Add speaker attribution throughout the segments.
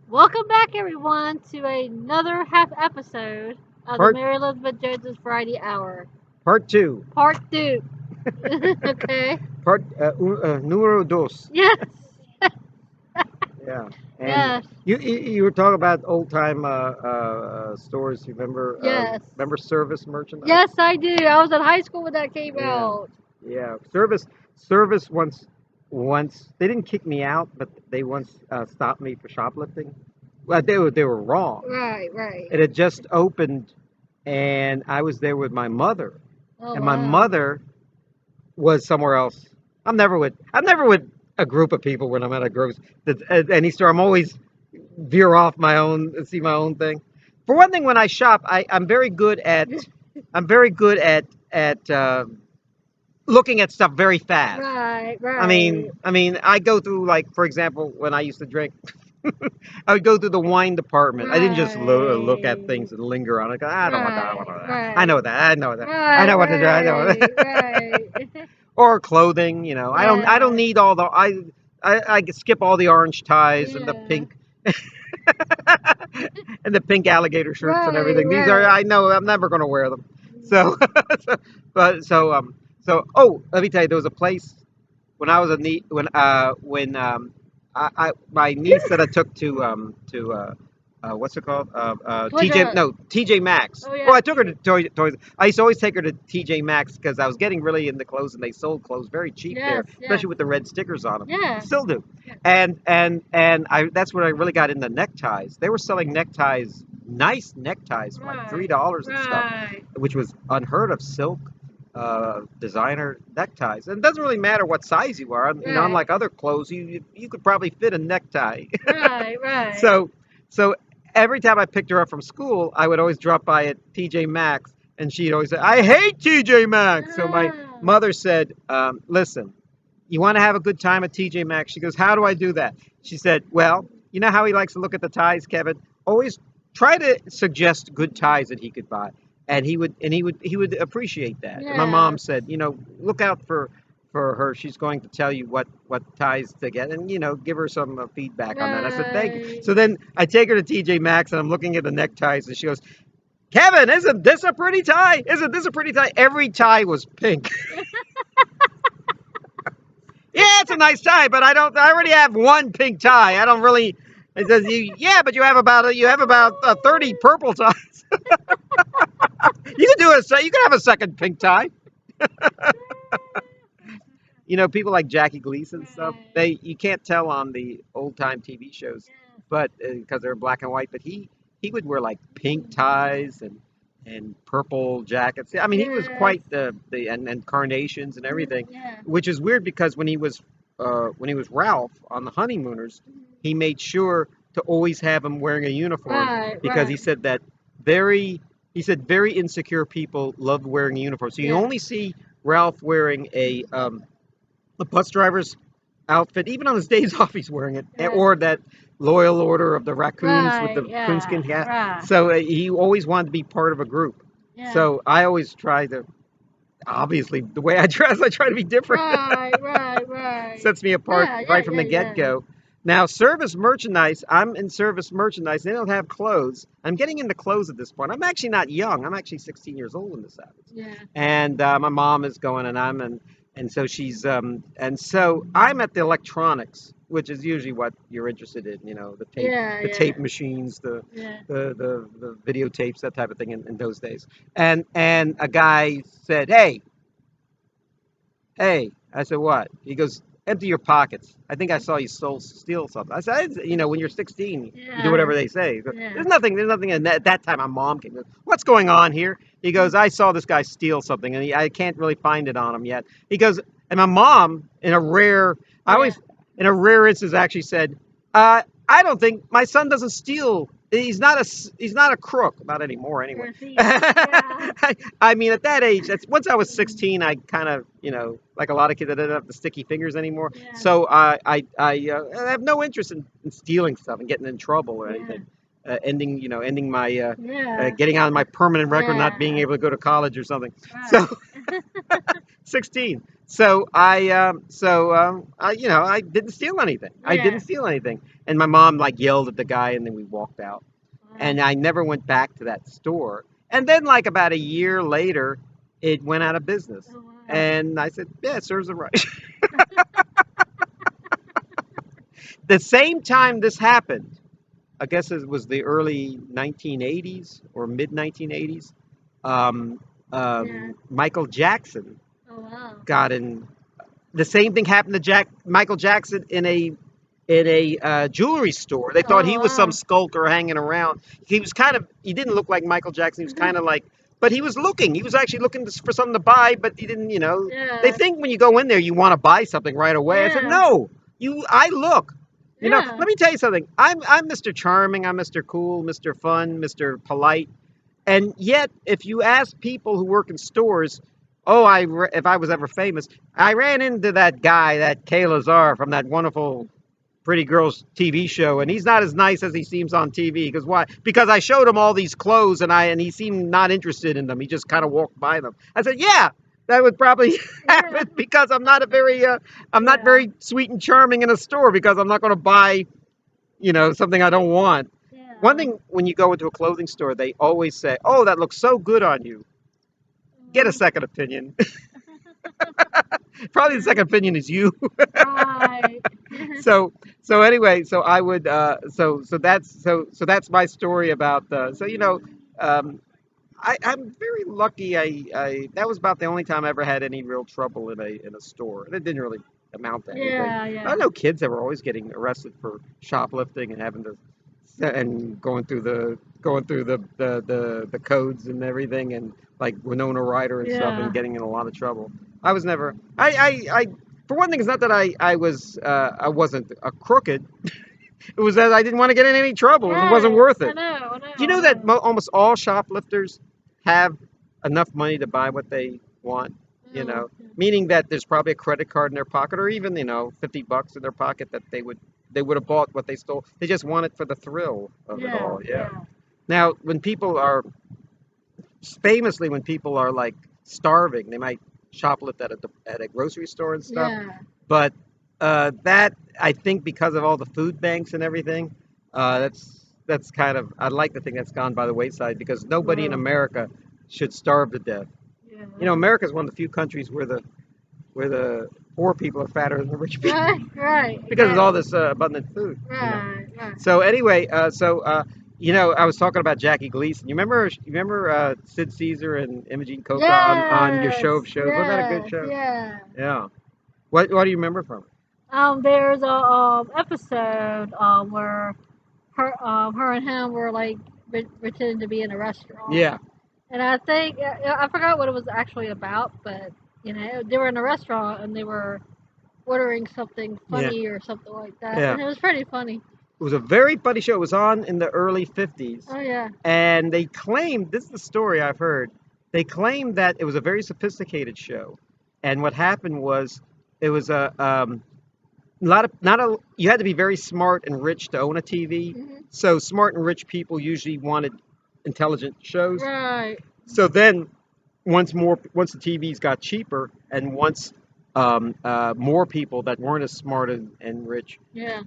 Speaker 1: Welcome back, everyone, to another half episode of the
Speaker 2: Part
Speaker 1: Mary Elizabeth Jones's Variety Hour,
Speaker 2: part two.
Speaker 1: Part 2. Okay?
Speaker 2: Part número dos.
Speaker 1: Yes.
Speaker 2: Yeah. And
Speaker 1: Yes.
Speaker 2: you were talking about old time stores. You remember
Speaker 1: Yes.
Speaker 2: remember service merchandise?
Speaker 1: Yes, I do. I was in high school when that came
Speaker 2: Yeah.
Speaker 1: out.
Speaker 2: Yeah. Service once they didn't kick me out, but they once stopped me for shoplifting. Well, they were wrong.
Speaker 1: Right, right.
Speaker 2: It had just opened, and I was there with my mother,
Speaker 1: Oh,
Speaker 2: and my
Speaker 1: wow.
Speaker 2: mother was somewhere else. I'm never with a group of people when I'm at a at any store. I'm always veer off my own, see my own thing. For one thing, when I shop, I'm very good at at looking at stuff very fast.
Speaker 1: Right, right.
Speaker 2: I mean, I go through, like, for example, when I used to drink, I would go through the wine department. I didn't just look at things and linger on it. I don't want that. I want that. I know that. I know that. I know what to do. I know what.
Speaker 1: Right.
Speaker 2: Or clothing. I don't need all the I could skip all the orange ties and the pink and the pink alligator shirts and everything. These are, I know I'm never going to wear them. So, so let me tell you, there was a place when I was a niece when my niece that I took to what's it called? TJ Maxx.
Speaker 1: Oh, yeah.
Speaker 2: Well, I took her to Toys. I used to always take her to TJ Maxx because I was getting really into clothes, and they sold clothes very cheap there, especially with the red stickers on them.
Speaker 1: Yeah.
Speaker 2: Still do. And that's where I really got into neckties. They were selling neckties, nice neckties, for like $3 and stuff, which was unheard of. Silk. Designer neckties, and it doesn't really matter what size you are. Unlike other clothes, you could probably fit a necktie.
Speaker 1: Right.
Speaker 2: So every time I picked her up from school, I would always drop by at TJ Maxx, and she'd always say, "I hate TJ Maxx." So my mother said, "Listen, you want to have a good time at TJ Maxx?" She goes, "How do I do that?" She said, "Well, you know how he likes to look at the ties, Kevin. Always try to suggest good ties that he could buy." And he would appreciate that. And my mom said, look out for her. She's going to tell you what ties to get, and give her some feedback on that. I said, thank you. So then I take her to TJ Maxx, and I'm looking at the neckties, and she goes, "Kevin, isn't this a pretty tie? Isn't this a pretty tie?" Every tie was pink. Yeah, it's a nice tie, but I already have one pink tie. I don't really. It says, yeah, but you have about 30 purple ties. You can have a second pink tie. People like Jackie Gleason and stuff. You can't tell on the old time TV shows, but because they're black and white. But he would wear like pink ties and purple jackets. I mean, he was quite and carnations and everything, which is weird because when he was Ralph on the Honeymooners, he made sure to always have him wearing a uniform because he said that very insecure people love wearing a uniform. So you only see Ralph wearing a bus driver's outfit. Even on his days off, he's wearing it, or that loyal order of the raccoons with the coonskin hat. So he always wanted to be part of a group. So I always try to, obviously, the way I dress, I try to be different. Right. Sets me apart right from the get-go. Now, service merchandise, I'm in service merchandise. They don't have clothes. I'm getting into clothes at this point. I'm actually not young. I'm actually 16 years old when this happens. And my mom is going, and so she's and so I'm at the electronics, which is usually what you're interested in. The tape machines, the videotapes, that type of thing in those days. And a guy said, "Hey." I said, "What?" He goes, "Empty your pockets. I think I saw you steal something." I said, when you're 16, you do whatever they say." He goes, There's nothing. And at that time, my mom came. "What's going on here?" He goes, "I saw this guy steal something, and I can't really find it on him yet." He goes, and my mom, in a rare instance, actually said, "I don't think my son doesn't steal. He's not a crook, not anymore, anyway." I mean, at that age, once I was 16, I kind of, like a lot of kids, I didn't have the sticky fingers anymore. So I have no interest in stealing stuff and getting in trouble or anything. Ending my getting on my permanent record, not being able to go to college or something. So 16. So I didn't steal anything. I didn't
Speaker 1: Yeah.
Speaker 2: steal anything. And my mom like yelled at the guy, and then we walked out. And
Speaker 1: Wow.
Speaker 2: I never went back to that store. And then like about a year later, it went out of business.
Speaker 1: Oh, wow.
Speaker 2: And I said, yeah, it serves it right. The same time this happened, I guess it was the early 1980s or mid 1980s. Um,
Speaker 1: Yeah.
Speaker 2: Michael Jackson
Speaker 1: Oh, wow.
Speaker 2: got in. The same thing happened to Michael Jackson in a jewelry store. They thought
Speaker 1: Oh,
Speaker 2: he was some
Speaker 1: wow.
Speaker 2: skulker hanging around. He didn't look like Michael Jackson. He was kind of like, but he was looking. He was actually looking for something to buy, but he didn't. They
Speaker 1: Yeah.
Speaker 2: think when you go in there, you want to buy something right away. I said,
Speaker 1: Yeah.
Speaker 2: no, I look.
Speaker 1: Yeah.
Speaker 2: Let me tell you something. I'm Mr. Charming. I'm Mr. Cool, Mr. Fun, Mr. Polite. And yet, if you ask people who work in stores, oh, if I was ever famous, I ran into that guy, that Kaye Lazar from that wonderful Pretty Girls TV show, and he's not as nice as he seems on TV. Because why? Because I showed him all these clothes, and he seemed not interested in them. He just kind of walked by them. I said, yeah, that would probably
Speaker 1: Yeah.
Speaker 2: happen because I'm not
Speaker 1: Yeah.
Speaker 2: very sweet and charming in a store because I'm not going to buy, something I don't want. One
Speaker 1: Yeah.
Speaker 2: thing, when you go into a clothing store, they always say, "Oh, that looks so good on you. Get a second opinion." Probably the
Speaker 1: Yeah.
Speaker 2: second opinion is you.
Speaker 1: Right.
Speaker 2: So anyway, so I would so that's my story about um, I'm very lucky. I that was about the only time I ever had any real trouble in a store, and it didn't really amount to anything.
Speaker 1: Yeah.
Speaker 2: I
Speaker 1: Yeah.
Speaker 2: know kids that were always getting arrested for shoplifting and having to and going through the codes and everything, and like Winona Ryder and stuff, and
Speaker 1: Yeah.
Speaker 2: getting in a lot of trouble. I was never. I For one thing, it's not that I wasn't a crooked. It was that I didn't want to get in any trouble. It wasn't
Speaker 1: Right.
Speaker 2: worth
Speaker 1: I
Speaker 2: it.
Speaker 1: know. I
Speaker 2: Do you
Speaker 1: know. I
Speaker 2: know that
Speaker 1: know.
Speaker 2: almost all shoplifters have enough money to buy what they want? You
Speaker 1: Oh,
Speaker 2: know, Meaning that there's probably a credit card in their pocket, or even $50 in their pocket that they would have bought what they stole. They just want it for the thrill of it
Speaker 1: yeah.
Speaker 2: all. Yeah.
Speaker 1: Yeah.
Speaker 2: Now, when people are like starving, they might shoplift at a grocery store and stuff.
Speaker 1: Yeah.
Speaker 2: But that I think because of all the food banks and everything, that's kind of I'd like to think that's gone by the wayside because nobody in
Speaker 1: Oh.
Speaker 2: America should starve to death.
Speaker 1: Yeah.
Speaker 2: America is one of the few countries where the poor people are fatter than the rich people
Speaker 1: Right. Right.
Speaker 2: because of all
Speaker 1: Exactly.
Speaker 2: this abundant food.
Speaker 1: Right. Right.
Speaker 2: So anyway, I was talking about Jackie Gleason. You remember Sid Caesar and Imogene Coca on your show
Speaker 1: Yes.
Speaker 2: of shows? Wasn't that a good
Speaker 1: Yes.
Speaker 2: show?
Speaker 1: Yeah.
Speaker 2: Yeah. What do you remember from it?
Speaker 1: There's a episode where her and him were like pretending to be in a restaurant,
Speaker 2: Yeah.
Speaker 1: and I think I forgot what it was actually about, but they were in a restaurant and they were ordering something
Speaker 2: Yeah.
Speaker 1: funny or something like that,
Speaker 2: Yeah.
Speaker 1: and it was pretty funny.
Speaker 2: It was a very funny show. It was on in the early 50s.
Speaker 1: Oh yeah.
Speaker 2: And they claimed, this is the story I've heard, they claimed that it was a very sophisticated show. And what happened was it was a lot of, not a, you had to be very smart and rich to own a TV.
Speaker 1: Hmm.
Speaker 2: So smart and rich people usually wanted intelligent shows.
Speaker 1: Right.
Speaker 2: So then once the TVs got cheaper and once more people that weren't as smart and rich
Speaker 1: Yeah.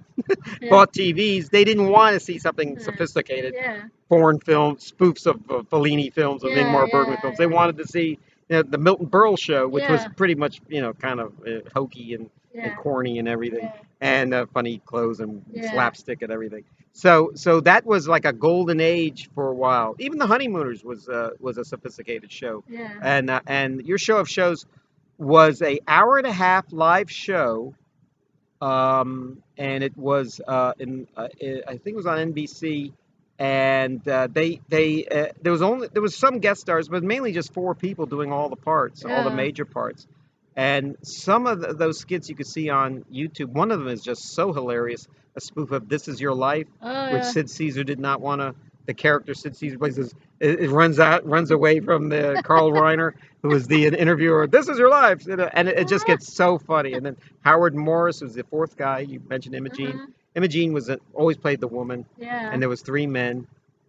Speaker 1: Yeah.
Speaker 2: bought TVs, they didn't want to see something
Speaker 1: Yeah.
Speaker 2: sophisticated,
Speaker 1: Yeah.
Speaker 2: foreign films, spoofs of Fellini films, of
Speaker 1: Yeah.
Speaker 2: Ingmar Bergman films. They
Speaker 1: Yeah.
Speaker 2: wanted to see the Milton Berle show, which was
Speaker 1: Yeah.
Speaker 2: pretty much kind of hokey and
Speaker 1: Yeah.
Speaker 2: corny and everything,
Speaker 1: Yeah.
Speaker 2: and funny clothes and
Speaker 1: Yeah.
Speaker 2: slapstick and everything. So that was like a golden age for a while. Even The Honeymooners was a sophisticated show,
Speaker 1: Yeah.
Speaker 2: and your show of shows was a hour and a half live show, and it was I think it was on NBC, and there was some guest stars, but mainly just four people doing all the parts, all the
Speaker 1: Yeah.
Speaker 2: major parts, and some of those skits you could see on YouTube. One of them is just so hilarious, a spoof of "This Is Your Life,"
Speaker 1: Oh
Speaker 2: which
Speaker 1: yeah.
Speaker 2: Sid Caesar did not want to. The character Sid Caesar plays it runs away from the Carl Reiner, who was the interviewer. This is your life, and it just gets so funny. And then Howard Morris was the fourth guy. You mentioned Imogene.
Speaker 1: Uh-huh.
Speaker 2: Imogene always played the woman,
Speaker 1: Yeah.
Speaker 2: and there was three men,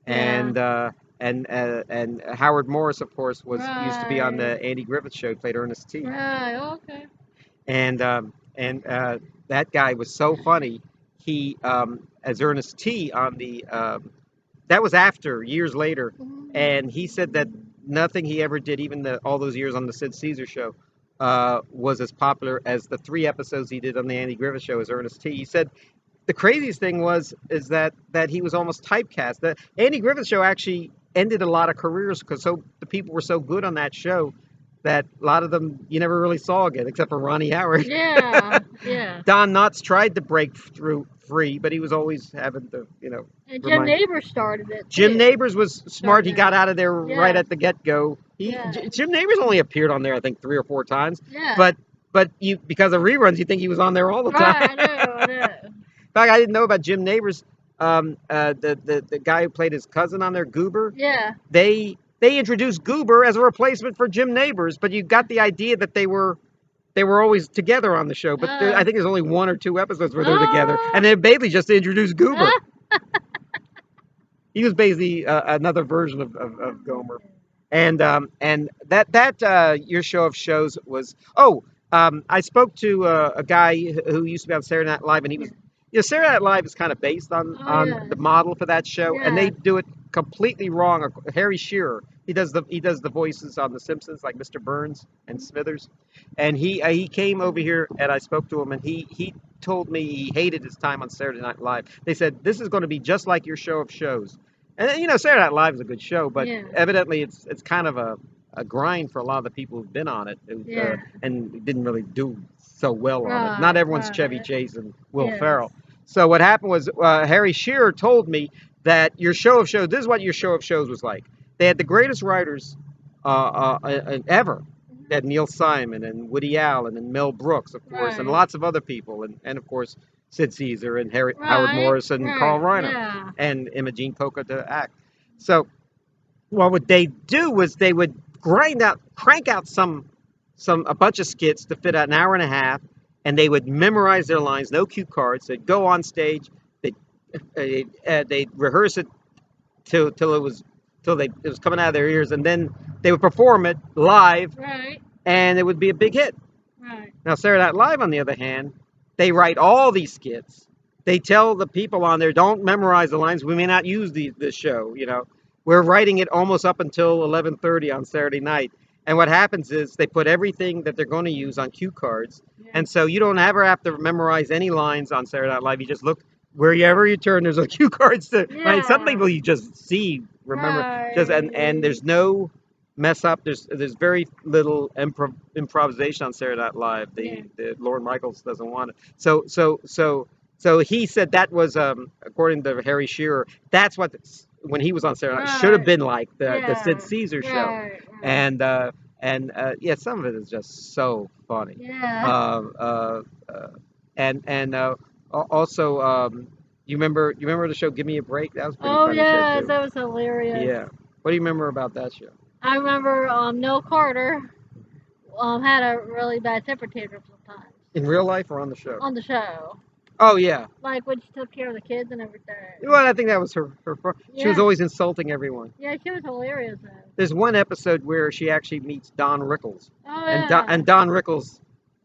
Speaker 1: Yeah.
Speaker 2: and Howard Morris, of course, used to be on
Speaker 1: Right.
Speaker 2: the Andy Griffith Show. He played Ernest T.
Speaker 1: Right. Okay.
Speaker 2: and that guy was so funny. He as Ernest T on the that was after years later, and he said that nothing he ever did, even all those years on the Sid Caesar show, was as popular as the 3 episodes he did on the Andy Griffith show as Ernest T. He said the craziest thing is that he was almost typecast. The Andy Griffith show actually ended a lot of careers because the people were so good on that show that a lot of them you never really saw again, except for Ronnie Howard.
Speaker 1: Yeah, yeah.
Speaker 2: Don Knotts tried to break through free, but he was always having to,
Speaker 1: And Jim Neighbors started it too.
Speaker 2: Jim Neighbors was smart. He got out of there right
Speaker 1: Yeah.
Speaker 2: at the get-go.
Speaker 1: Yeah.
Speaker 2: Jim Neighbors only appeared on there, I think, 3 or 4 times.
Speaker 1: Yeah.
Speaker 2: But you because of reruns, you think he was on there all the time.
Speaker 1: Right, I know.
Speaker 2: In fact, I didn't know about Jim Neighbors. The guy who played his cousin on there, Goober.
Speaker 1: Yeah.
Speaker 2: They introduced Goober as a replacement for Jim Neighbors, but you got the idea that they were always together on the show. But I think there's only 1 or 2 episodes where they're together, and then basically just introduced Goober. He was basically another version of Gomer, and that your show of shows was I spoke to a guy who used to be on Saturday Night Live, and he was Saturday Night Live is kind of based on the model for that show, and they do it completely wrong. Harry Shearer, he does the voices on The Simpsons, like Mr. Burns and Smithers, and he came over here, and I spoke to him, and he told me he hated his time on Saturday Night Live. They said this is going to be just like your show of shows, and Saturday Night Live is a good show, but evidently it's kind of a grind for a lot of the people who've been on it, and didn't really do so well on it. Not everyone's Chevy Chase and Will Ferrell. So what happened was Harry Shearer told me that your show of shows. This is what your show of shows was like. They had the greatest writers ever. They had Neil Simon and Woody Allen and Mel Brooks, of course, and lots of other people, and of course Sid Caesar and Howard Morris and Carl Reiner and Imogene Coca to act. So what would they do was they would crank out a bunch of skits to fit an hour and a half, and they would memorize their lines, no cue cards. They'd go on stage, they'd rehearse it till it was coming out of their ears, and then they would perform it live, and it would be a big hit. Now Saturday Night Live, on the other hand, they write all these skits. They tell the people on there, don't memorize the lines. We may not use this show. We're writing it almost up until 11:30 on Saturday night. And what happens is they put everything that they're going to use on cue cards. And so you don't ever have to memorize any lines on Saturday Night Live. You just look wherever you turn, there's a cue cards to right. Some people you just see, remember, and there's no mess up. There's very little improvisation on Saturday Night Live. The Lorne Michaels doesn't want it. So he said that was according to Harry Shearer, that's what when he was on Saturday Night should have been like the Sid Caesar show. And some of it is just so funny. Also, you remember the show Give Me a Break? That was pretty funny. Oh yeah,
Speaker 1: that was hilarious.
Speaker 2: Yeah. What do you remember about that show?
Speaker 1: I remember Nell Carter had a really bad temper tantrum sometimes.
Speaker 2: In real life or on the show?
Speaker 1: On the show.
Speaker 2: Oh yeah.
Speaker 1: Like when she took care of the kids and everything.
Speaker 2: Well, I think that was her. She was always insulting everyone.
Speaker 1: Yeah, she was hilarious though.
Speaker 2: There's one episode where she actually meets Don Rickles.
Speaker 1: Oh yeah.
Speaker 2: And Don Rickles,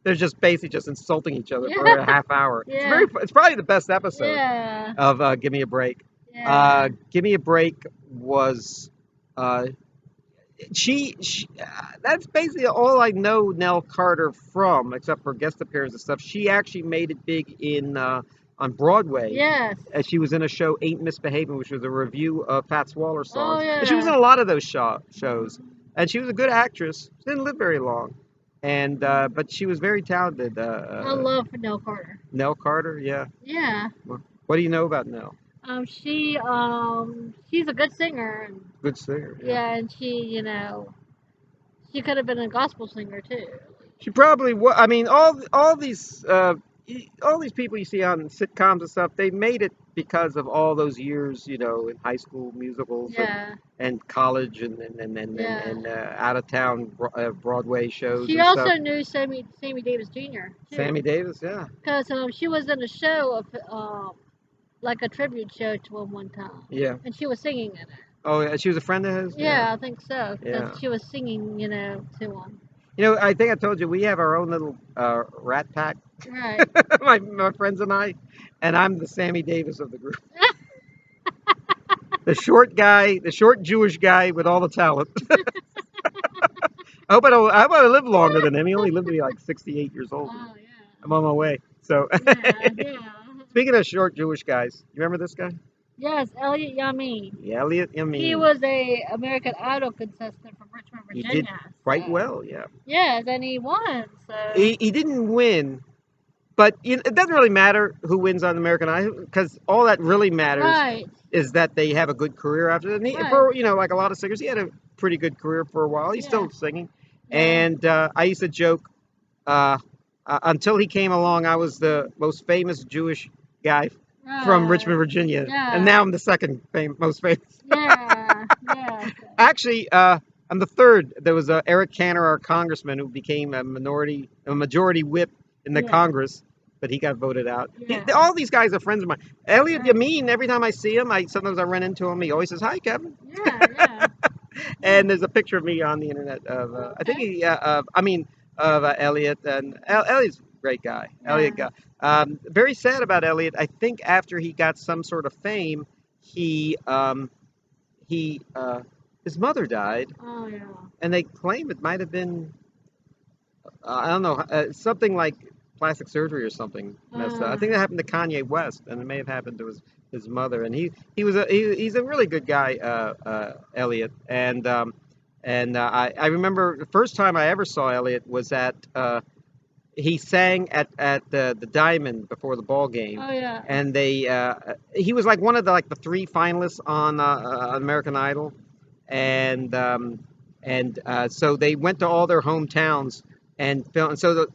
Speaker 2: they're just basically just insulting each other for a half hour. Yeah. It's probably the best episode of Give Me a Break. Yeah. Give Me a Break was she that's basically all I know Nell Carter from, except for guest appearances and stuff. She actually made it big on Broadway.
Speaker 1: Yes.
Speaker 2: She was in a show, Ain't Misbehaving, which was a review of Fats Waller songs.
Speaker 1: Oh, yeah.
Speaker 2: And she was in a lot of those shows. And she was a good actress. She didn't live very long. And but she was very talented.
Speaker 1: I love Nell Carter.
Speaker 2: Nell Carter, yeah.
Speaker 1: Yeah.
Speaker 2: What do you know about Nell?
Speaker 1: She's a good singer.
Speaker 2: Good singer.
Speaker 1: Yeah, and she could have been a gospel singer too.
Speaker 2: She probably was. I mean, all these people you see on sitcoms and stuff, they made it because of all those years, in high school musicals and college and out of town Broadway shows.
Speaker 1: She also knew Sammy Davis Jr. too.
Speaker 2: Sammy Davis, yeah.
Speaker 1: Because she was in a show of like a tribute show to him one time.
Speaker 2: Yeah.
Speaker 1: And she was singing in it.
Speaker 2: Oh, yeah. She was a friend of his?
Speaker 1: Yeah, I think so.
Speaker 2: Yeah.
Speaker 1: She was singing, to him.
Speaker 2: You know, I think I told you we have our own little rat pack.
Speaker 1: Right.
Speaker 2: My friends and I'm the Sammy Davis of the group. The short guy, the short Jewish guy with all the talent. I hope I live longer than him. He only lived to be like 68 years old.
Speaker 1: Oh yeah.
Speaker 2: I'm on my way. So,
Speaker 1: Yeah, yeah.
Speaker 2: speaking of short Jewish guys, you remember this guy?
Speaker 1: Yes, Elliott Yamin.
Speaker 2: Yeah, Elliott Yamin.
Speaker 1: He was a American Idol contestant from Richmond,
Speaker 2: He
Speaker 1: Virginia.
Speaker 2: did quite well, yeah.
Speaker 1: Yes, and he won. So
Speaker 2: He didn't win, but it doesn't really matter who wins on American Idol because all that really matters
Speaker 1: right.
Speaker 2: is that they have a good career after. And
Speaker 1: Right.
Speaker 2: for like a lot of singers, he had a pretty good career for a while. He's
Speaker 1: Yeah.
Speaker 2: still singing,
Speaker 1: Yeah.
Speaker 2: and I used to joke until he came along, I was the most famous Jewish guy from Richmond, Virginia,
Speaker 1: Yeah.
Speaker 2: and now I'm the second most famous.
Speaker 1: Yeah. Yeah.
Speaker 2: Actually, I'm the third. There was Eric Cantor, our congressman, who became a majority whip in the
Speaker 1: Yeah.
Speaker 2: Congress, but he got voted out.
Speaker 1: Yeah.
Speaker 2: All these guys are friends of mine. Elliott
Speaker 1: Right.
Speaker 2: Yamin, every time I see him, sometimes I run into him. He always says, "Hi, Kevin."
Speaker 1: Yeah. Yeah.
Speaker 2: And there's a picture of me on the internet of I think of Elliott, and Elliott's a great guy.
Speaker 1: Yeah.
Speaker 2: Elliott guy. Very sad about Elliott. I think after he got some sort of fame, he his mother died,
Speaker 1: Oh yeah.
Speaker 2: and they claim it might have been I don't know something like plastic surgery or something messed up. I think that happened to Kanye West, and it may have happened to his mother. And he's a really good guy, Elliott. And I remember the first time I ever saw Elliott was at he sang at the Diamond before the ball game.
Speaker 1: Oh yeah.
Speaker 2: And he was like one of the three finalists on American Idol, and so they went to all their hometowns and filmed. So the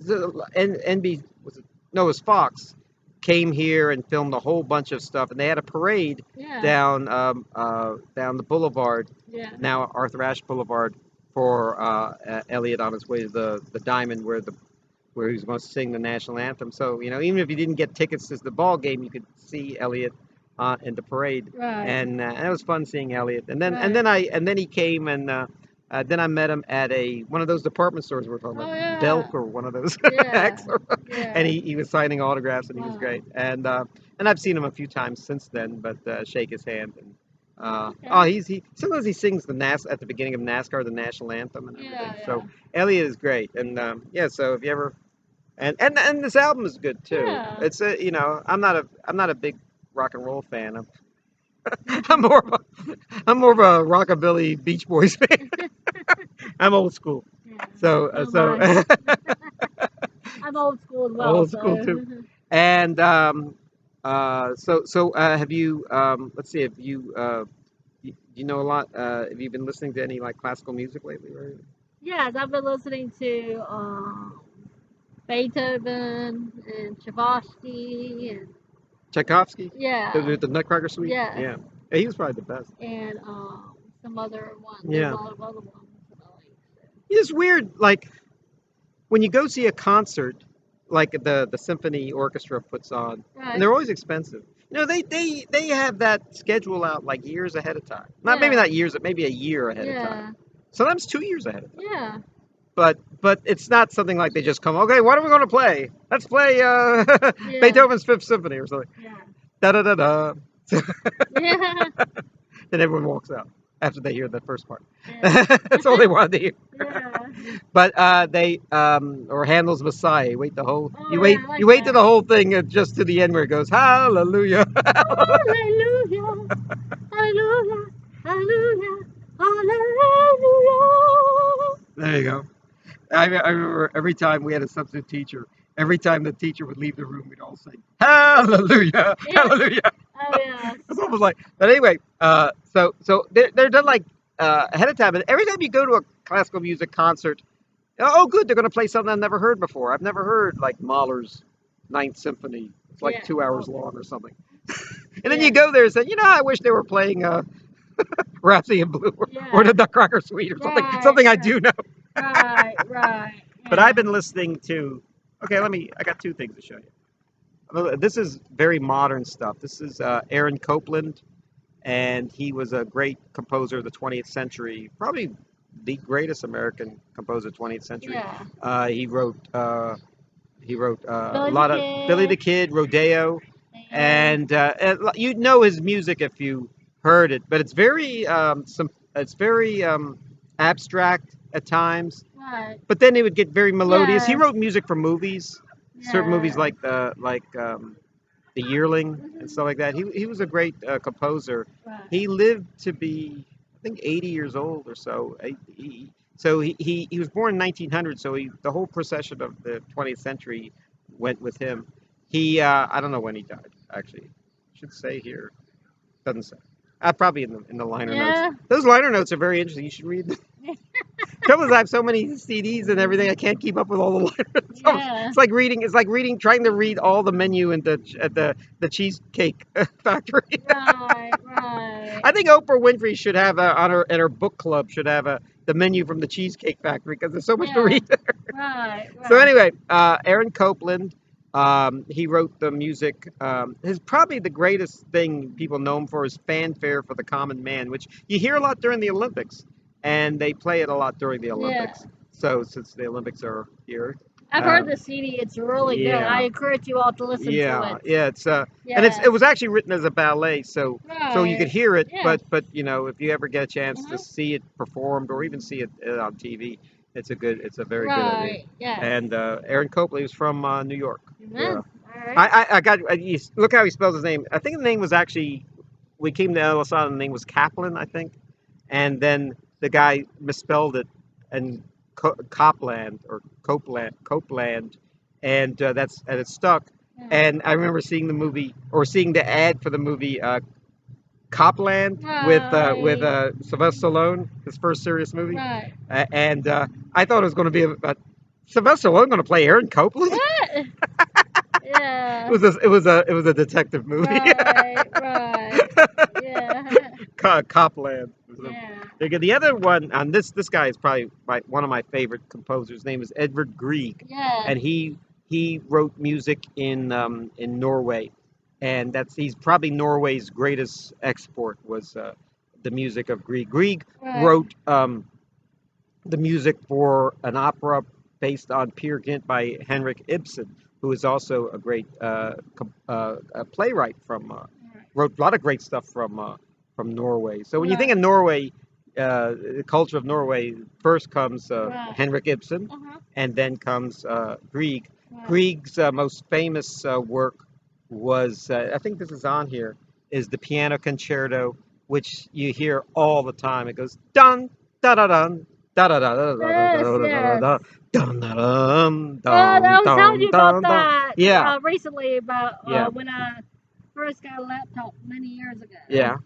Speaker 2: NB was it? No, it was Fox came here and filmed a whole bunch of stuff, and they had a parade down the boulevard, now Arthur Ashe Boulevard, for Elliott on his way to the Diamond where he was going to sing the national anthem. So even if you didn't get tickets to the ball game, you could see Elliott in the parade,
Speaker 1: Right.
Speaker 2: and it was fun seeing Elliott. And then
Speaker 1: Right.
Speaker 2: and then he came, and then I met him at one of those department stores we're talking about,
Speaker 1: yeah.
Speaker 2: Belk or one of those,
Speaker 1: Yeah.
Speaker 2: Yeah. And he was signing autographs, and he was great. And I've seen him a few times since then, but shake his hand. And he sometimes he sings at the beginning of NASCAR, the national anthem and everything.
Speaker 1: Yeah.
Speaker 2: So Elliott is great, and so if you ever and this album is good too.
Speaker 1: Yeah.
Speaker 2: It's I'm not a big rock and roll fan. I'm more of a rockabilly Beach Boys fan. I'm old school.
Speaker 1: Yeah.
Speaker 2: So
Speaker 1: I'm old school as well.
Speaker 2: Old school too. And have you let's see, have you know a lot, have you been listening to any classical music lately, right?
Speaker 1: Yes, I've been listening to Beethoven and Tchaikovsky and
Speaker 2: Tchaikovsky?
Speaker 1: yeah.
Speaker 2: The Nutcracker Suite?
Speaker 1: Yes.
Speaker 2: Yeah. Yeah, he was probably the best.
Speaker 1: And some other ones.
Speaker 2: Yeah.
Speaker 1: There's a lot of other ones that I like.
Speaker 2: It's weird, when you go see a concert like the symphony orchestra puts on,
Speaker 1: Right.
Speaker 2: and they're always expensive. They have that schedule out years ahead of time. Maybe
Speaker 1: Yeah.
Speaker 2: not years, but maybe a year ahead of time. Sometimes 2 years ahead of time.
Speaker 1: Yeah.
Speaker 2: But it's not something like they just come, okay, what are we going to play? Let's play Beethoven's Fifth Symphony or something.
Speaker 1: Yeah.
Speaker 2: Da da da da.
Speaker 1: Yeah.
Speaker 2: Then everyone walks out after they hear the first part.
Speaker 1: Yeah.
Speaker 2: That's all they wanted to hear.
Speaker 1: Yeah.
Speaker 2: But they or Handel's Messiah. You wait
Speaker 1: Oh,
Speaker 2: you wait
Speaker 1: yeah, I like
Speaker 2: you wait to
Speaker 1: that.
Speaker 2: the whole thing just to the end where it goes Hallelujah.
Speaker 1: Hallelujah. Hallelujah. Hallelujah. Hallelujah.
Speaker 2: There you go. I remember every time we had a substitute teacher, every time the teacher would leave the room, we'd all sing Hallelujah,
Speaker 1: Yeah.
Speaker 2: Hallelujah.
Speaker 1: Oh yeah.
Speaker 2: It's almost like. But anyway, so they're done ahead of time. And every time you go to a classical music concert, oh good, they're going to play something I've never heard before. I've never heard Mahler's Ninth Symphony. It's 2 hours long or something. And then you go there and say, I wish they were playing Rhapsody in Blue or the Nutcracker Suite or something.
Speaker 1: Right,
Speaker 2: Something I
Speaker 1: right.
Speaker 2: do know.
Speaker 1: Right. Right.
Speaker 2: But
Speaker 1: Yeah.
Speaker 2: I've been listening to. Okay, I got two things to show you. This is very modern stuff. This is Aaron Copland, and he was a great composer of the 20th century, probably the greatest American composer of the 20th century.
Speaker 1: Yeah.
Speaker 2: He wrote a
Speaker 1: Billy
Speaker 2: lot
Speaker 1: the
Speaker 2: of Billy the
Speaker 1: Kid.
Speaker 2: Kid, Rodeo,
Speaker 1: Yeah.
Speaker 2: and you'd know his music if you heard it, but it's very abstract at times.
Speaker 1: Right.
Speaker 2: But then it would get very melodious. He
Speaker 1: Yes.
Speaker 2: wrote music for movies, certain movies
Speaker 1: Yeah.
Speaker 2: like The Yearling and stuff like that. He was a great composer.
Speaker 1: Right.
Speaker 2: He lived to be, I think, 80 years old or so. He was born in 1900, so the whole procession of the 20th century went with him. I don't know when he died, actually. Should say here. Doesn't say. Probably in the liner
Speaker 1: Yeah.
Speaker 2: notes. Those liner notes are very interesting. You should read them. Trouble is, I have so many CDs and everything, I can't keep up with all the letters.
Speaker 1: Yeah.
Speaker 2: It's like reading. It's like reading, trying to read all the menu at the cheesecake factory.
Speaker 1: Right. Right.
Speaker 2: I think Oprah Winfrey should have at her book club should have the menu from the Cheesecake Factory because there's so much to
Speaker 1: Yeah.
Speaker 2: read.
Speaker 1: Right.
Speaker 2: So
Speaker 1: Right.
Speaker 2: anyway, Aaron Copland, he wrote the music. His probably the greatest thing people know him for is Fanfare for the Common Man, which you hear a lot during the Olympics, and they play it a lot during the
Speaker 1: Yeah.
Speaker 2: Olympics. So since the Olympics are here,
Speaker 1: I've heard the CD. It's really good. I
Speaker 2: yeah,
Speaker 1: encourage you all to listen to
Speaker 2: yeah,
Speaker 1: it.
Speaker 2: yeah. And
Speaker 1: Yeah.
Speaker 2: it was actually written as a ballet, so you could
Speaker 1: Right.
Speaker 2: hear it.
Speaker 1: Yeah.
Speaker 2: But if you ever get a chance to
Speaker 1: Mhm.
Speaker 2: see it performed or even see it on TV, it's a very good idea.
Speaker 1: Right. Yeah.
Speaker 2: And Aaron Copley was from New York.
Speaker 1: Amen.
Speaker 2: Yeah.
Speaker 1: All right.
Speaker 2: I got look how he spells his name. I think the name was actually we came to Ellis on the name was Kaplan, I think, and then the guy misspelled it and Copland or Copeland, and it stuck.
Speaker 1: Yeah.
Speaker 2: And I remember seeing the movie or seeing the ad for the movie Copland with
Speaker 1: Right.
Speaker 2: Sylvester Stallone, his first serious movie,
Speaker 1: Right.
Speaker 2: and I thought it was going to be about Sylvester Stallone going to play Aaron Copland.
Speaker 1: What? Yeah.
Speaker 2: It was a detective movie.
Speaker 1: Right. Right. Yeah.
Speaker 2: Copland.
Speaker 1: Yeah.
Speaker 2: The other one, and this guy is probably one of my favorite composers. His name is Edvard Grieg,
Speaker 1: Yeah.
Speaker 2: and he wrote music in Norway, and he's probably Norway's greatest export was the music of Grieg. Grieg
Speaker 1: Right.
Speaker 2: wrote the music for an opera based on Peer Gynt by Henrik Ibsen, who is also a great playwright wrote a lot of great stuff from Norway. So when you think of
Speaker 1: Right.
Speaker 2: Norway, the culture of Norway, first comes
Speaker 1: Right.
Speaker 2: Henrik Ibsen,
Speaker 1: Uh-huh.
Speaker 2: and then comes Grieg.
Speaker 1: Right.
Speaker 2: Grieg's most famous work was, I think this is on here, is the Piano Concerto, which you hear all the time. It goes dun da da dun da da da da da
Speaker 1: Yes.
Speaker 2: da da
Speaker 1: Yes.
Speaker 2: da dun da dun
Speaker 1: I
Speaker 2: dun
Speaker 1: was telling you
Speaker 2: dun
Speaker 1: about
Speaker 2: dun dun.
Speaker 1: that
Speaker 2: Yeah,
Speaker 1: recently about
Speaker 2: yeah,
Speaker 1: when I first got a laptop many years ago.
Speaker 2: yeah.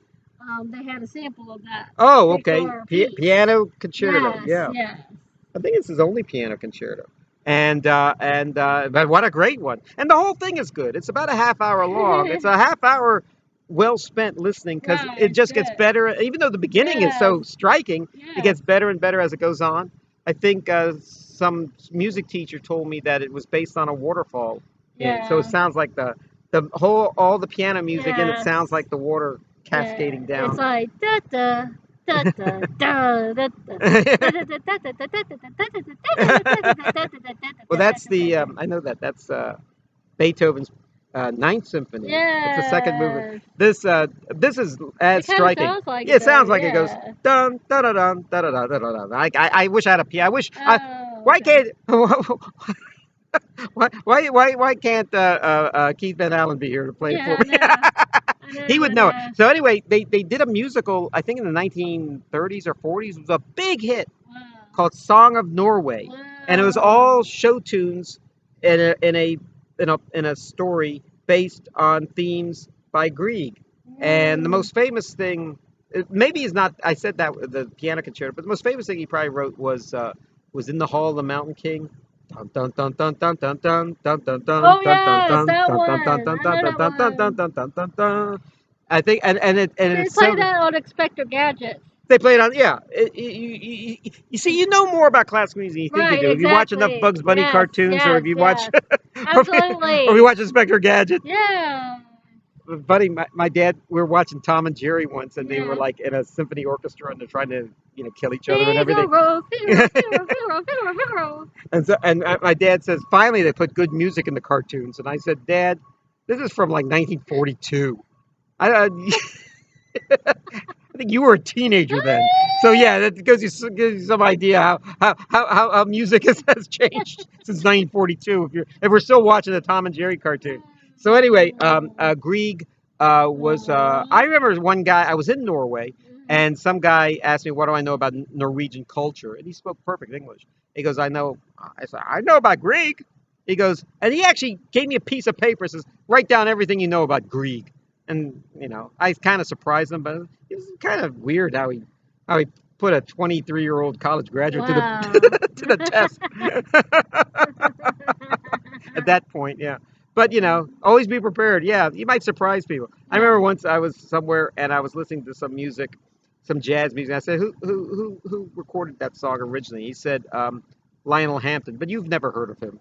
Speaker 1: They had a sample of that
Speaker 2: Oh, okay.
Speaker 1: particular piece.
Speaker 2: Piano Concerto.
Speaker 1: Yes.
Speaker 2: Yeah.
Speaker 1: Yes.
Speaker 2: I think it's his only piano concerto. But what a great one. And the whole thing is good. It's about a half hour long. It's a half hour well spent listening because it
Speaker 1: Right.
Speaker 2: just gets
Speaker 1: Good.
Speaker 2: better. Even though the beginning is so
Speaker 1: Yes.
Speaker 2: striking, it
Speaker 1: Yes.
Speaker 2: gets better and better as it goes on. I think some music teacher told me that it was based on a waterfall. So it
Speaker 1: Yeah.
Speaker 2: sounds like all the piano music in it
Speaker 1: Yes.
Speaker 2: sounds like the water cascading
Speaker 1: It's
Speaker 2: down.
Speaker 1: like da da da da da da
Speaker 2: Well, that's I know that's Beethoven's Ninth Symphony. It's the second movement. This is as
Speaker 1: It kind of
Speaker 2: striking.
Speaker 1: sounds like
Speaker 2: Yeah, it sounds like it goes
Speaker 1: yeah.
Speaker 2: dun da da dun da da da da da. I wish I had a piano. I wish why
Speaker 1: Okay.
Speaker 2: can't why can't Keith Van Allen be here to play it for me? He would know it. So anyway, they did a musical. I think in the 1930s or 40s. It was a big hit
Speaker 1: Wow.
Speaker 2: called Song of Norway, and it was all show tunes in a story based on themes by Grieg. And the most famous thing, maybe is not. I said that with the piano concerto, but the most famous thing he probably wrote was in the Hall of the Mountain King. Dun dun dun dun dun dun dun dun dun dun
Speaker 1: Oh
Speaker 2: dun dun
Speaker 1: yes,
Speaker 2: dun
Speaker 1: that
Speaker 2: dun
Speaker 1: one.
Speaker 2: dun dun dun
Speaker 1: I know
Speaker 2: dun
Speaker 1: that
Speaker 2: dun dun dun
Speaker 1: one.
Speaker 2: dun dun dun dun. I think and
Speaker 1: They
Speaker 2: it's
Speaker 1: play
Speaker 2: so
Speaker 1: that on Inspector Gadget.
Speaker 2: they play it on yeah. You see, you know more about classical music than you think you
Speaker 1: Right,
Speaker 2: do. If you watch enough
Speaker 1: exactly.
Speaker 2: Bugs Bunny
Speaker 1: Yes,
Speaker 2: cartoons, or
Speaker 1: yes,
Speaker 2: if you watch
Speaker 1: yes.
Speaker 2: or if
Speaker 1: Absolutely.
Speaker 2: you watch Inspector Gadget.
Speaker 1: Yeah.
Speaker 2: Buddy, my dad, we were watching Tom and Jerry once, and they were
Speaker 1: Yeah.
Speaker 2: like in a symphony orchestra, and they're trying to, kill each other and everything.
Speaker 1: Figaro, Figaro, Figaro, Figaro, Figaro, Figaro.
Speaker 2: And my dad says, finally they put good music in the cartoons, and I said, Dad, this is from like 1942. I think you were a teenager then. So yeah, that gives you some idea how music has changed since 1942. If we're still watching the Tom and Jerry cartoon. So anyway, Grieg was. I remember one guy. I was in Norway, and some guy asked me, "What do I know about Norwegian culture?" And he spoke perfect English. He goes, "I know." I said, "I know about Grieg." He goes, and he actually gave me a piece of paper. Says, "Write down everything you know about Grieg." And I kind of surprised him, but it was kind of weird how he put a 23-year-old college graduate to the test at that point. Yeah, but always be prepared. Yeah, you might surprise people. I remember once I was somewhere and I was listening to some music, some jazz music. I said, who recorded that song originally? He said Lionel Hampton, but you've never heard of him.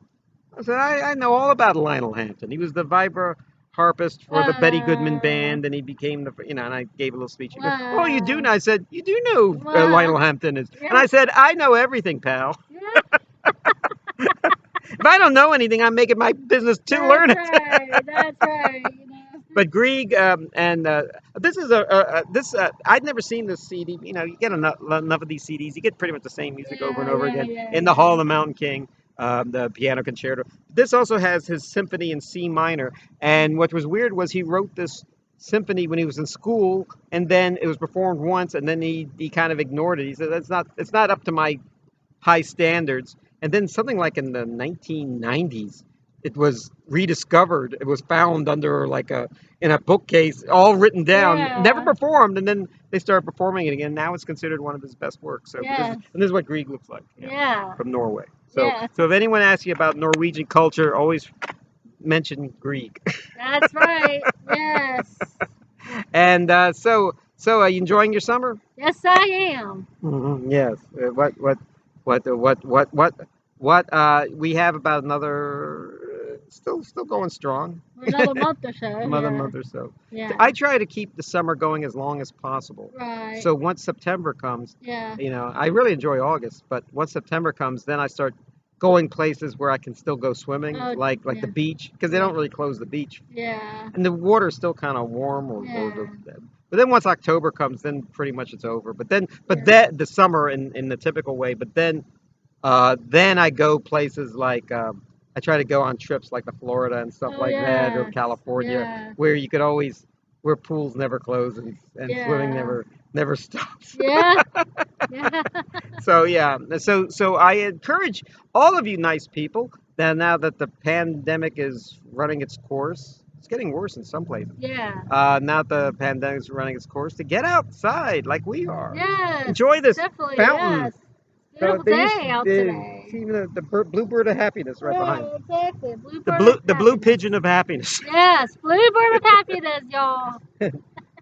Speaker 2: I said, I know all about Lionel Hampton. He was the vibra harpist for the Betty Goodman band, and he became and I gave a little speech. He goes, oh, you do know? I said, you do know who Lionel Hampton is. And I said, I know everything, pal. If I don't know anything, I'm making my business to learn it.
Speaker 1: That's right.
Speaker 2: But Grieg and this is I'd never seen this CD. You get enough of these CDs, you get pretty much the same music over and over again. In the Hall of the Mountain King, the piano concerto. This also has his symphony in C minor. And what was weird was he wrote this symphony when he was in school, and then it was performed once, and then he kind of ignored it. He said it's not up to my high standards. And then something like in the 1990s, it was rediscovered. It was found under in a bookcase, all written down, never performed, and then they started performing it again. Now it's considered one of his best works. So this is what Grieg looks like. From Norway. So if anyone asks you about Norwegian culture, always mention Grieg.
Speaker 1: That's right. Yes.
Speaker 2: And so are you enjoying your summer?
Speaker 1: Yes, I am.
Speaker 2: Yes. We have about another still going strong.
Speaker 1: Another month or so.
Speaker 2: Another month or so.
Speaker 1: Yeah.
Speaker 2: I try to keep the summer going as long as possible.
Speaker 1: Right.
Speaker 2: So once September comes, I really enjoy August, but once September comes, then I start going places where I can still go swimming, like the beach, because they don't really close the beach.
Speaker 1: Yeah.
Speaker 2: And the water's still kind of warm, but then once October comes, then pretty much it's over. But then the summer in the typical way. But then I go places like I try to go on trips like the Florida and stuff like that, or California, where you could always where pools never close and swimming never stops.
Speaker 1: Yeah.
Speaker 2: So I encourage all of you nice people that now that the pandemic is running its course, it's getting worse in some places.
Speaker 1: Yeah.
Speaker 2: Now the pandemic is running its course, to get outside like we are.
Speaker 1: Yes.
Speaker 2: Enjoy this
Speaker 1: Definitely.
Speaker 2: fountain.
Speaker 1: Yes. Beautiful day out today.
Speaker 2: See the bluebird of happiness right behind.
Speaker 1: Exactly.
Speaker 2: The blue pigeon of happiness.
Speaker 1: Yes, bluebird of happiness, y'all.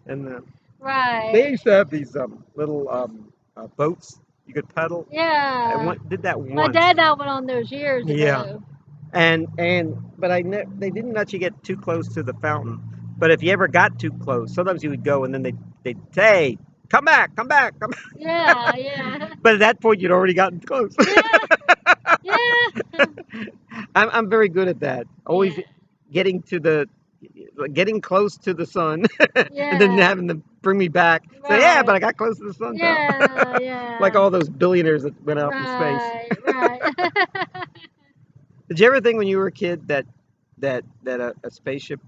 Speaker 2: And
Speaker 1: right.
Speaker 2: They used to have these little boats you could pedal.
Speaker 1: Yeah.
Speaker 2: Did that once.
Speaker 1: My dad and I went on those years ago.
Speaker 2: Yeah. But they didn't let you get too close to the fountain. But if you ever got too close, sometimes you would go and then they'd say, come back, come back, come back.
Speaker 1: Yeah.
Speaker 2: But at that point, you'd already gotten close.
Speaker 1: Yeah.
Speaker 2: I'm very good at that. Always getting close to the sun, and then having them bring me back. Say, yeah, but I got close to the sun.
Speaker 1: Yeah.
Speaker 2: Like all those billionaires that went out in space.
Speaker 1: Right.
Speaker 2: Did you ever think when you were a kid that a spaceship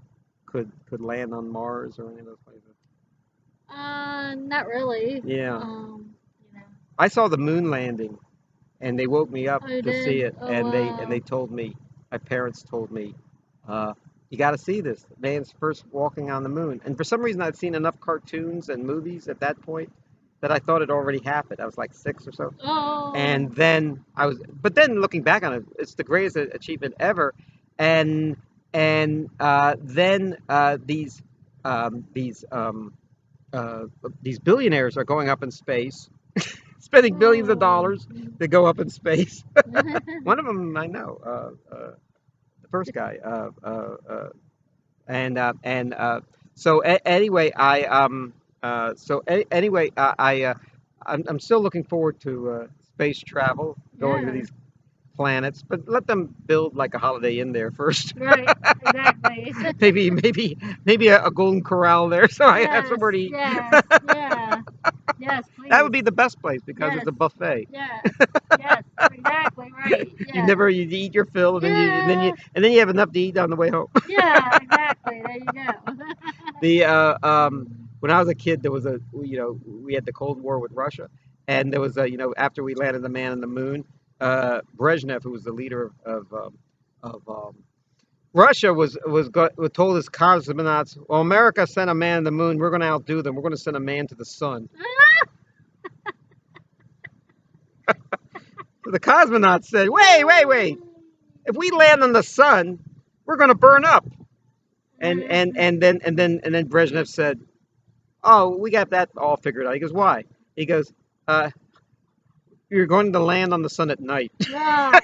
Speaker 2: could land on Mars or any of those places?
Speaker 1: Not really.
Speaker 2: Yeah. I saw the moon landing, and they woke me up to see it, and they told me, my parents told me, you got to see this. Man's first walking on the moon. And for some reason, I'd seen enough cartoons and movies at that point that I thought it already happened. I was like 6 or so.
Speaker 1: Oh.
Speaker 2: And then but then looking back on it, it's the greatest achievement ever. And then these billionaires are going up in space, spending billions of dollars to go up in space. One of them I know, the first guy, So anyway, I'm still looking forward to space travel, going to
Speaker 1: Yeah.
Speaker 2: these planets, but let them build like a Holiday Inn there first.
Speaker 1: Right. Exactly.
Speaker 2: Maybe a Golden Corral there, so I have
Speaker 1: Yes.
Speaker 2: somewhere to eat.
Speaker 1: Yes. Yeah. Yes,
Speaker 2: That
Speaker 1: please.
Speaker 2: would be the best place because
Speaker 1: Yes.
Speaker 2: it's a buffet.
Speaker 1: Yes. Yes. Exactly right. Yeah.
Speaker 2: You eat your fill, and
Speaker 1: Yeah.
Speaker 2: then you have enough to eat on the way home.
Speaker 1: Yeah. Exactly. There you go.
Speaker 2: The when I was a kid, there was we had the Cold War with Russia, and there was after we landed the man on the moon, Brezhnev, who was the leader of Russia, told his cosmonauts, well, America sent a man to the moon, we're going to outdo them, we're going to send a man to the sun. So the cosmonauts said, wait, if we land on the sun, we're going to burn up. And then Brezhnev said, oh, we got that all figured out. He goes, why? He goes, uh, you're going to land on the sun at night.
Speaker 1: Right.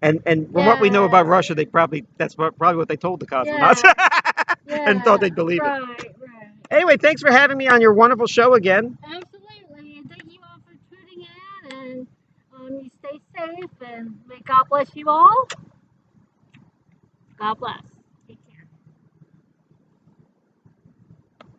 Speaker 2: And from what we know about
Speaker 1: Yes.
Speaker 2: Russia, probably what they told the cosmonauts,
Speaker 1: Yeah.
Speaker 2: and thought
Speaker 1: Yeah.
Speaker 2: they'd believe it.
Speaker 1: Right. Right.
Speaker 2: Anyway, thanks for having me on your wonderful show again.
Speaker 1: Absolutely. And thank you all for tuning in. And you stay safe. And may God bless you all. God bless.